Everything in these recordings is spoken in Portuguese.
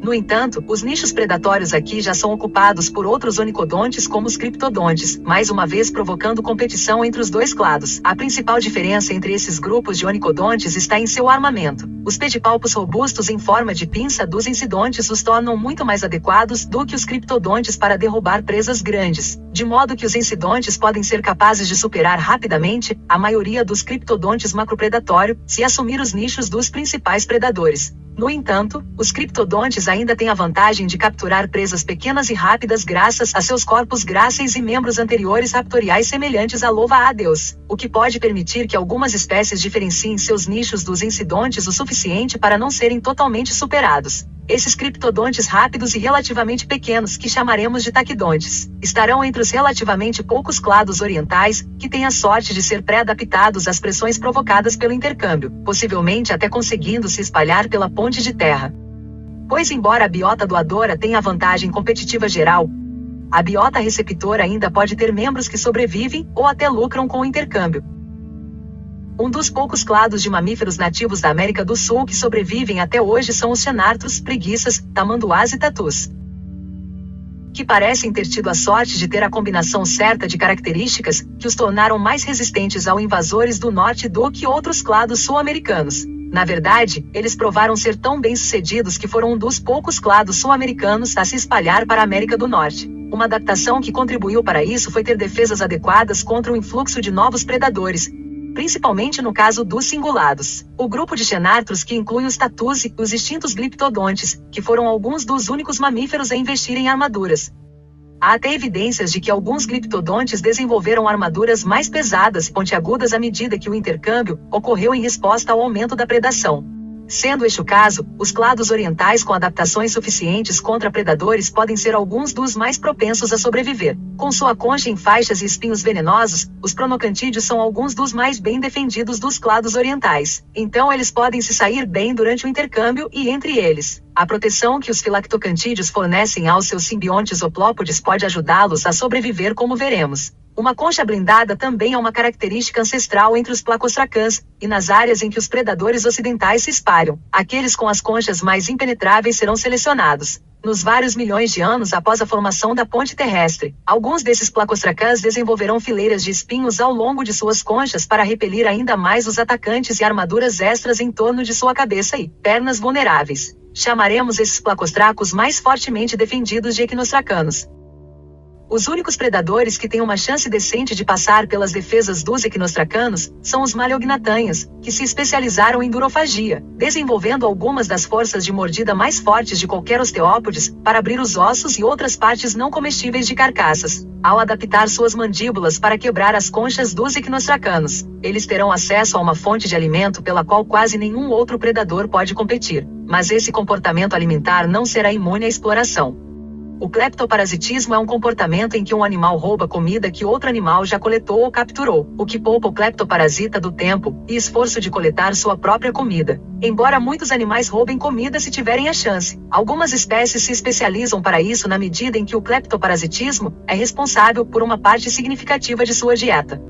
No entanto, os nichos predatórios aqui já são ocupados por outros onicodontes como os criptodontes, mais uma vez provocando competição entre os dois clados. A principal diferença entre esses grupos de onicodontes está em seu armamento. Os pedipalpos robustos em forma de pinça dos ensidontes os tornam muito mais adequados do que os criptodontes para derrubar presas grandes, de modo que os ensidontes podem ser capazes de superar rapidamente a maioria dos criptodontes macropredatório se assumir os nichos dos principais predadores. No entanto, os criptodontes ainda têm a vantagem de capturar presas pequenas e rápidas graças a seus corpos gráceis e membros anteriores raptoriais semelhantes a louva-a-Deus, o que pode permitir que algumas espécies diferenciem seus nichos dos ensidontes o suficiente para não serem totalmente superados. Esses criptodontes rápidos e relativamente pequenos, que chamaremos de taquidontes, estarão entre os relativamente poucos clados orientais que têm a sorte de ser pré-adaptados às pressões provocadas pelo intercâmbio, possivelmente até conseguindo se espalhar pela ponte de terra. Pois embora a biota doadora tenha a vantagem competitiva geral, a biota receptora ainda pode ter membros que sobrevivem ou até lucram com o intercâmbio. Um dos poucos clados de mamíferos nativos da América do Sul que sobrevivem até hoje são os xenartros, preguiças, tamanduás e tatus, que parecem ter tido a sorte de ter a combinação certa de características que os tornaram mais resistentes aos invasores do norte do que outros clados sul-americanos. Na verdade, eles provaram ser tão bem-sucedidos que foram um dos poucos clados sul-americanos a se espalhar para a América do Norte. Uma adaptação que contribuiu para isso foi ter defesas adequadas contra o influxo de novos predadores, principalmente no caso dos cingulados. O grupo de xenartros, que inclui os tatus e os extintos gliptodontes, que foram alguns dos únicos mamíferos a investir em armaduras. Há até evidências de que alguns gliptodontes desenvolveram armaduras mais pesadas e pontiagudas à medida que o intercâmbio ocorreu em resposta ao aumento da predação. Sendo este o caso, os clados orientais com adaptações suficientes contra predadores podem ser alguns dos mais propensos a sobreviver. Com sua concha em faixas e espinhos venenosos, os pronocantídeos são alguns dos mais bem defendidos dos clados orientais. Então eles podem se sair bem durante o intercâmbio e entre eles, a proteção que os filactocantídeos fornecem aos seus simbiontes oplópodes pode ajudá-los a sobreviver, como veremos. Uma concha blindada também é uma característica ancestral entre os placostracãs, e nas áreas em que os predadores ocidentais se espalham, aqueles com as conchas mais impenetráveis serão selecionados. Nos vários milhões de anos após a formação da ponte terrestre, alguns desses placostracãs desenvolverão fileiras de espinhos ao longo de suas conchas para repelir ainda mais os atacantes e armaduras extras em torno de sua cabeça e pernas vulneráveis. Chamaremos esses placostracos mais fortemente defendidos de equinostracanos. Os únicos predadores que têm uma chance decente de passar pelas defesas dos equinostracanos são os maleognatanhas, que se especializaram em durofagia, desenvolvendo algumas das forças de mordida mais fortes de qualquer osteópodes para abrir os ossos e outras partes não comestíveis de carcaças. Ao adaptar suas mandíbulas para quebrar as conchas dos equinostracanos, eles terão acesso a uma fonte de alimento pela qual quase nenhum outro predador pode competir. Mas esse comportamento alimentar não será imune à exploração. O cleptoparasitismo é um comportamento em que um animal rouba comida que outro animal já coletou ou capturou, o que poupa o cleptoparasita do tempo e esforço de coletar sua própria comida. Embora muitos animais roubem comida se tiverem a chance, algumas espécies se especializam para isso na medida em que o cleptoparasitismo é responsável por uma parte significativa de sua dieta.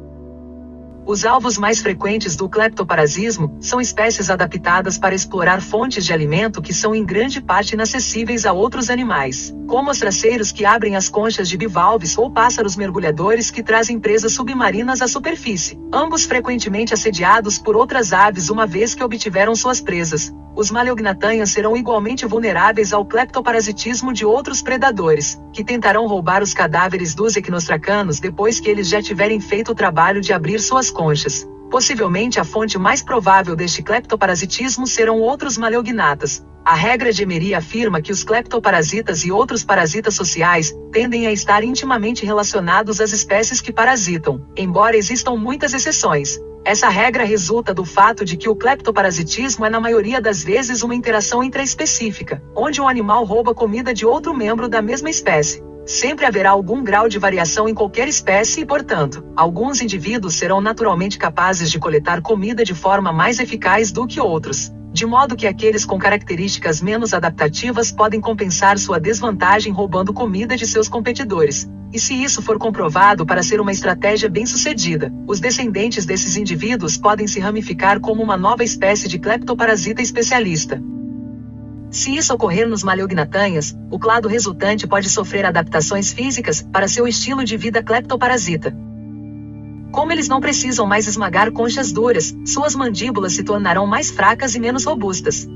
Os alvos mais frequentes do cleptoparasismo são espécies adaptadas para explorar fontes de alimento que são em grande parte inacessíveis a outros animais, como os traceiros que abrem as conchas de bivalves ou pássaros mergulhadores que trazem presas submarinas à superfície, ambos frequentemente assediados por outras aves uma vez que obtiveram suas presas. Os maleognatanhas serão igualmente vulneráveis ao cleptoparasitismo de outros predadores, que tentarão roubar os cadáveres dos equinostracanos depois que eles já tiverem feito o trabalho de abrir suas conchas. Possivelmente a fonte mais provável deste cleptoparasitismo serão outros maleognatas. A regra de Emery afirma que os cleptoparasitas e outros parasitas sociais tendem a estar intimamente relacionados às espécies que parasitam, embora existam muitas exceções. Essa regra resulta do fato de que o cleptoparasitismo é na maioria das vezes uma interação intraespecífica, onde um animal rouba comida de outro membro da mesma espécie. Sempre haverá algum grau de variação em qualquer espécie e, portanto, alguns indivíduos serão naturalmente capazes de coletar comida de forma mais eficaz do que outros, de modo que aqueles com características menos adaptativas podem compensar sua desvantagem roubando comida de seus competidores. E se isso for comprovado para ser uma estratégia bem-sucedida, os descendentes desses indivíduos podem se ramificar como uma nova espécie de cleptoparasita especialista. Se isso ocorrer nos Maleognathanias, o clado resultante pode sofrer adaptações físicas para seu estilo de vida cleptoparasita. Como eles não precisam mais esmagar conchas duras, suas mandíbulas se tornarão mais fracas e menos robustas.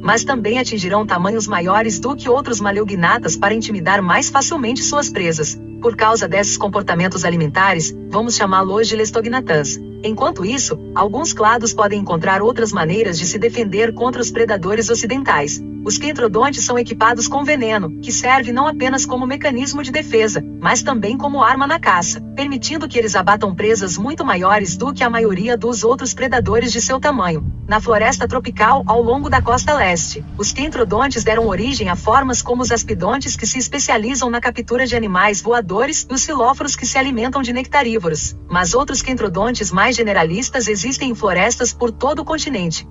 Mas também atingirão tamanhos maiores do que outros maleognatas para intimidar mais facilmente suas presas. Por causa desses comportamentos alimentares, vamos chamá-los de Lestognatans. Enquanto isso, alguns clados podem encontrar outras maneiras de se defender contra os predadores ocidentais. Os Kentrodontes são equipados com veneno, que serve não apenas como mecanismo de defesa, mas também como arma na caça, permitindo que eles abatam presas muito maiores do que a maioria dos outros predadores de seu tamanho. Na floresta tropical ao longo da costa leste, os Kentrodontes deram origem a formas como os aspidontes, que se especializam na captura de animais voadores, e os filóforos, que se alimentam de nectarívoros. Mas outros Kentrodontes mais generalistas existem em florestas por todo o continente.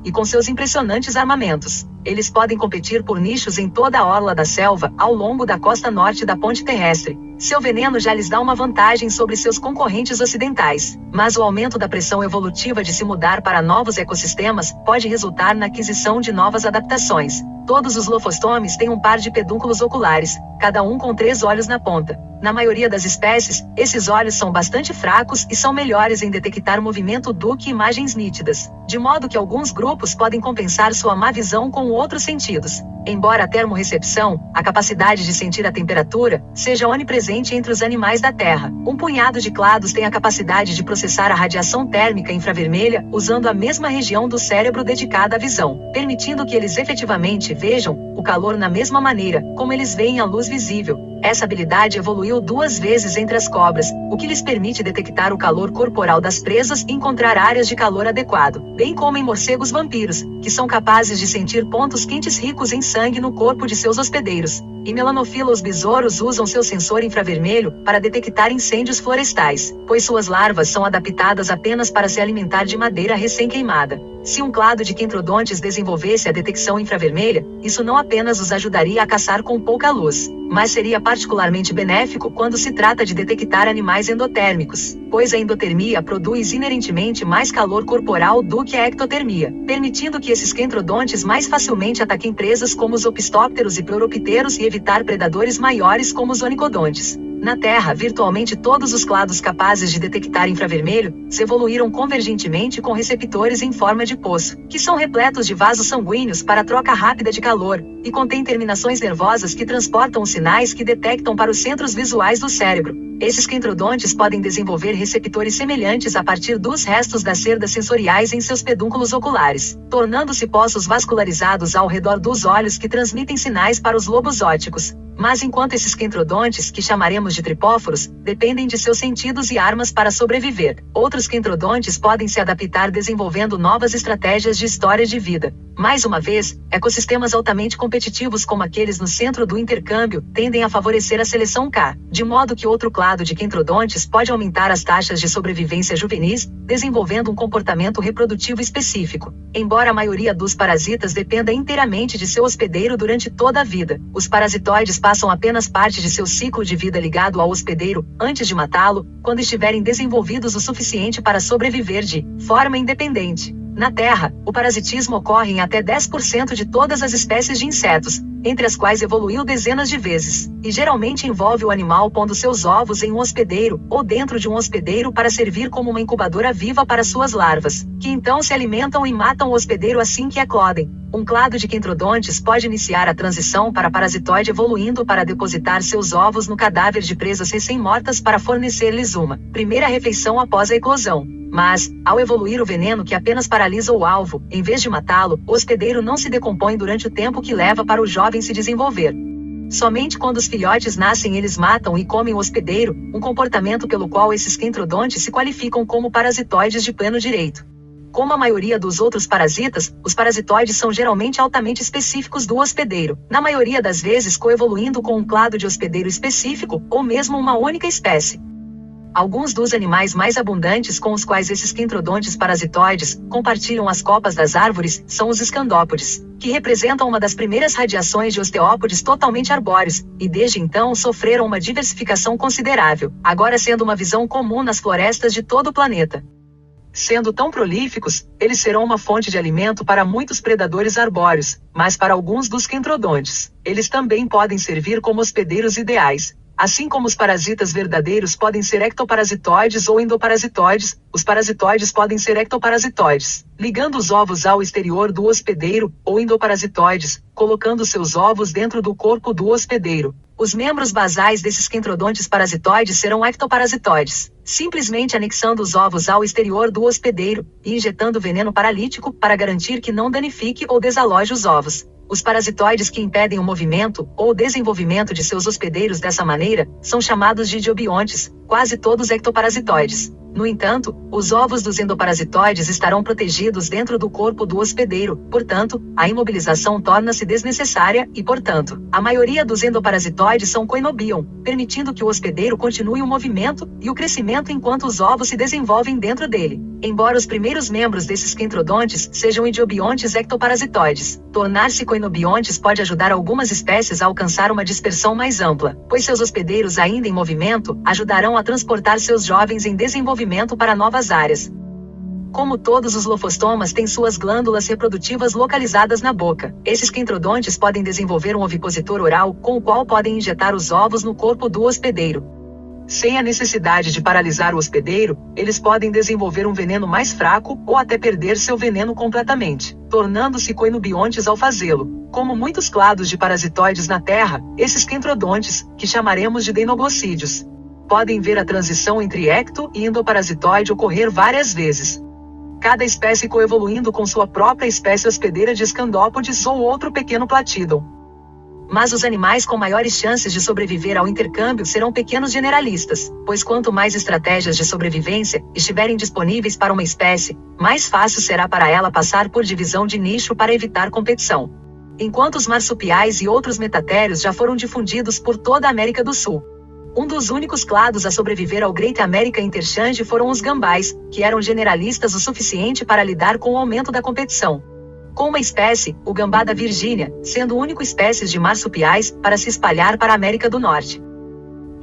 E com seus impressionantes armamentos, eles podem competir por nichos em toda a orla da selva, ao longo da costa norte da ponte terrestre. Seu veneno já lhes dá uma vantagem sobre seus concorrentes ocidentais, mas o aumento da pressão evolutiva de se mudar para novos ecossistemas pode resultar na aquisição de novas adaptações. Todos os Lophostomes têm um par de pedúnculos oculares, cada um com 3 olhos na ponta. Na maioria das espécies, esses olhos são bastante fracos e são melhores em detectar movimento do que imagens nítidas, de modo que alguns grupos podem compensar sua má visão com outros sentidos. Embora a termorrecepção, a capacidade de sentir a temperatura, seja onipresente entre os animais da Terra, um punhado de clados tem a capacidade de processar a radiação térmica infravermelha usando a mesma região do cérebro dedicada à visão, permitindo que eles efetivamente vejam o calor na mesma maneira como eles veem a luz visível. Essa habilidade evoluiu 2 vezes entre as cobras, o que lhes permite detectar o calor corporal das presas e encontrar áreas de calor adequado, bem como em morcegos vampiros, que são capazes de sentir pontos quentes ricos em sangue no corpo de seus hospedeiros. E Melanophylla, os besouros usam seu sensor infravermelho para detectar incêndios florestais, pois suas larvas são adaptadas apenas para se alimentar de madeira recém-queimada. Se um clado de Kentrodontes desenvolvesse a detecção infravermelha, isso não apenas os ajudaria a caçar com pouca luz, mas seria particularmente benéfico quando se trata de detectar animais endotérmicos, pois a endotermia produz inerentemente mais calor corporal do que a ectotermia, permitindo que esses Kentrodontes mais facilmente ataquem presas como os opistópteros e pleuropteros e evitar predadores maiores como os onicodontes. Na Terra, virtualmente todos os clados capazes de detectar infravermelho se evoluíram convergentemente com receptores em forma de poço, que são repletos de vasos sanguíneos para troca rápida de calor, e contêm terminações nervosas que transportam os sinais que detectam para os centros visuais do cérebro. Esses Kentrodontes podem desenvolver receptores semelhantes a partir dos restos das cerdas sensoriais em seus pedúnculos oculares, tornando-se poços vascularizados ao redor dos olhos que transmitem sinais para os lobos ópticos. Mas enquanto esses Kentrodontes, que chamaremos de tripóforos, dependem de seus sentidos e armas para sobreviver, outros Kentrodontes podem se adaptar desenvolvendo novas estratégias de história de vida. Mais uma vez, ecossistemas altamente competitivos como aqueles no centro do intercâmbio tendem a favorecer a seleção K, de modo que outro clado de Kentrodontes pode aumentar as taxas de sobrevivência juvenis, desenvolvendo um comportamento reprodutivo específico. Embora a maioria dos parasitas dependa inteiramente de seu hospedeiro durante toda a vida, os parasitoides passam apenas parte de seu ciclo de vida ligado ao hospedeiro, antes de matá-lo, quando estiverem desenvolvidos o suficiente para sobreviver de forma independente. Na Terra, o parasitismo ocorre em até 10% de todas as espécies de insetos, entre as quais evoluiu dezenas de vezes, e geralmente envolve o animal pondo seus ovos em um hospedeiro, ou dentro de um hospedeiro para servir como uma incubadora viva para suas larvas, que então se alimentam e matam o hospedeiro assim que eclodem. Um clado de Kentrodontes pode iniciar a transição para parasitoide evoluindo para depositar seus ovos no cadáver de presas recém-mortas para fornecer-lhes uma primeira refeição após a eclosão. Mas, ao evoluir o veneno que apenas paralisa o alvo, em vez de matá-lo, o hospedeiro não se decompõe durante o tempo que leva para o jovem se desenvolver. Somente quando os filhotes nascem eles matam e comem o hospedeiro, um comportamento pelo qual esses Kentrodontes se qualificam como parasitoides de pleno direito. Como a maioria dos outros parasitas, os parasitoides são geralmente altamente específicos do hospedeiro, na maioria das vezes coevoluindo com um clado de hospedeiro específico, ou mesmo uma única espécie. Alguns dos animais mais abundantes com os quais esses Kentrodontes parasitoides compartilham as copas das árvores são os escandópodes, que representam uma das primeiras radiações de osteópodes totalmente arbóreos, e desde então sofreram uma diversificação considerável, agora sendo uma visão comum nas florestas de todo o planeta. Sendo tão prolíficos, eles serão uma fonte de alimento para muitos predadores arbóreos, mas para alguns dos quentrodontes, eles também podem servir como hospedeiros ideais. Assim como os parasitas verdadeiros podem ser ectoparasitoides ou endoparasitoides, os parasitoides podem ser ectoparasitoides, ligando os ovos ao exterior do hospedeiro, ou endoparasitoides, colocando seus ovos dentro do corpo do hospedeiro. Os membros basais desses quentrodontes parasitoides serão ectoparasitoides, simplesmente anexando os ovos ao exterior do hospedeiro e injetando veneno paralítico para garantir que não danifique ou desaloje os ovos. Os parasitoides que impedem o movimento ou o desenvolvimento de seus hospedeiros dessa maneira são chamados de diobiontes, quase todos ectoparasitoides. No entanto, os ovos dos endoparasitoides estarão protegidos dentro do corpo do hospedeiro, portanto, a imobilização torna-se desnecessária e, portanto, a maioria dos endoparasitoides são coinobion, permitindo que o hospedeiro continue o movimento e o crescimento enquanto os ovos se desenvolvem dentro dele. Embora os primeiros membros desses quentrodontes sejam idiobiontes ectoparasitoides, tornar-se coinobiontes pode ajudar algumas espécies a alcançar uma dispersão mais ampla, pois seus hospedeiros ainda em movimento ajudarão a transportar seus jovens em desenvolvimento para novas áreas. Como todos os lofostomas têm suas glândulas reprodutivas localizadas na boca, esses quentrodontes podem desenvolver um ovipositor oral com o qual podem injetar os ovos no corpo do hospedeiro. Sem a necessidade de paralisar o hospedeiro, eles podem desenvolver um veneno mais fraco ou até perder seu veneno completamente, tornando-se coinobiontes ao fazê-lo. Como muitos clados de parasitoides na Terra, esses quentrodontes, que chamaremos de deinoglocídeos, podem ver a transição entre ecto e endoparasitoide ocorrer várias vezes. Cada espécie coevoluindo com sua própria espécie hospedeira de escandópodes ou outro pequeno platidon. Mas os animais com maiores chances de sobreviver ao intercâmbio serão pequenos generalistas, pois quanto mais estratégias de sobrevivência estiverem disponíveis para uma espécie, mais fácil será para ela passar por divisão de nicho para evitar competição. Enquanto os marsupiais e outros metatérios já foram difundidos por toda a América do Sul. Um dos únicos clados a sobreviver ao Great America Interchange foram os gambás, que eram generalistas o suficiente para lidar com o aumento da competição. Com uma espécie, o gambá da Virgínia, sendo o único espécies de marsupiais para se espalhar para a América do Norte.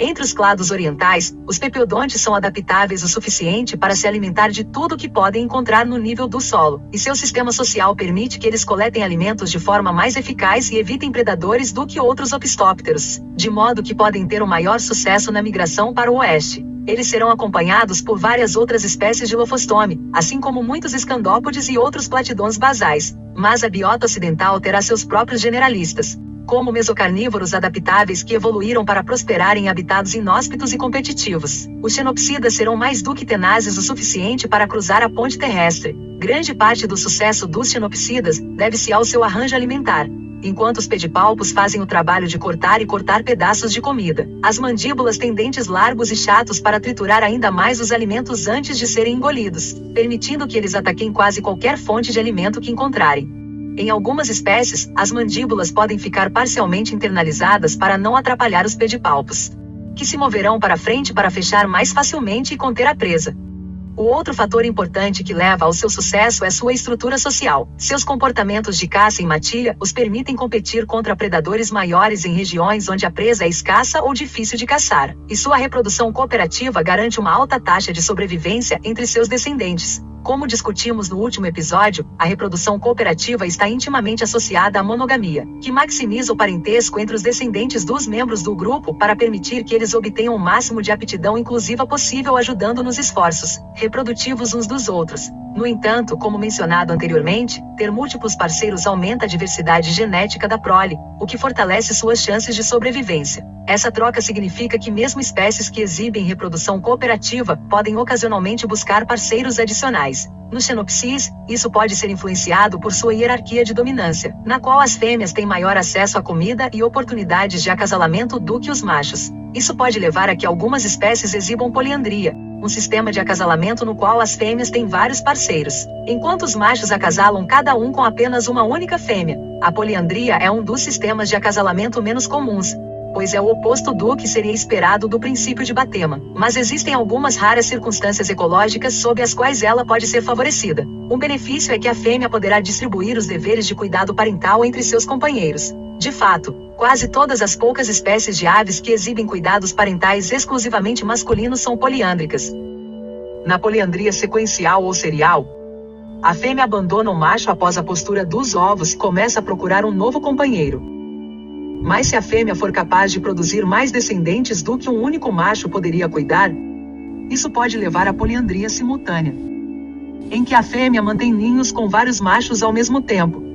Entre os clados orientais, os pepodontes são adaptáveis o suficiente para se alimentar de tudo que podem encontrar no nível do solo, e seu sistema social permite que eles coletem alimentos de forma mais eficaz e evitem predadores do que outros opistópteros, de modo que podem ter um maior sucesso na migração para o oeste. Eles serão acompanhados por várias outras espécies de lofostome, assim como muitos escandópodes e outros platidons basais, mas a biota ocidental terá seus próprios generalistas, como mesocarnívoros adaptáveis que evoluíram para prosperar em habitados inóspitos e competitivos. Os xenopsidas serão mais do que tenazes o suficiente para cruzar a ponte terrestre. Grande parte do sucesso dos xenopsidas deve-se ao seu arranjo alimentar. Enquanto os pedipalpos fazem o trabalho de cortar e cortar pedaços de comida, as mandíbulas têm dentes largos e chatos para triturar ainda mais os alimentos antes de serem engolidos, permitindo que eles ataquem quase qualquer fonte de alimento que encontrarem. Em algumas espécies, as mandíbulas podem ficar parcialmente internalizadas para não atrapalhar os pedipalpos, que se moverão para frente para fechar mais facilmente e conter a presa. O outro fator importante que leva ao seu sucesso é sua estrutura social. Seus comportamentos de caça em matilha os permitem competir contra predadores maiores em regiões onde a presa é escassa ou difícil de caçar, e sua reprodução cooperativa garante uma alta taxa de sobrevivência entre seus descendentes. Como discutimos no último episódio, a reprodução cooperativa está intimamente associada à monogamia, que maximiza o parentesco entre os descendentes dos membros do grupo para permitir que eles obtenham o máximo de aptidão inclusiva possível, ajudando nos esforços reprodutivos uns dos outros. No entanto, como mencionado anteriormente, ter múltiplos parceiros aumenta a diversidade genética da prole, o que fortalece suas chances de sobrevivência. Essa troca significa que mesmo espécies que exibem reprodução cooperativa podem ocasionalmente buscar parceiros adicionais. No Xenopsis, isso pode ser influenciado por sua hierarquia de dominância, na qual as fêmeas têm maior acesso à comida e oportunidades de acasalamento do que os machos. Isso pode levar a que algumas espécies exibam poliandria, um sistema de acasalamento no qual as fêmeas têm vários parceiros, enquanto os machos acasalam cada um com apenas uma única fêmea. A poliandria é um dos sistemas de acasalamento menos comuns, pois é o oposto do que seria esperado do princípio de Batema, mas existem algumas raras circunstâncias ecológicas sob as quais ela pode ser favorecida. Um benefício é que a fêmea poderá distribuir os deveres de cuidado parental entre seus companheiros. De fato, quase todas as poucas espécies de aves que exibem cuidados parentais exclusivamente masculinos são poliândricas. Na poliandria sequencial ou serial, a fêmea abandona o macho após a postura dos ovos e começa a procurar um novo companheiro. Mas se a fêmea for capaz de produzir mais descendentes do que um único macho poderia cuidar, isso pode levar à poliandria simultânea, em que a fêmea mantém ninhos com vários machos ao mesmo tempo.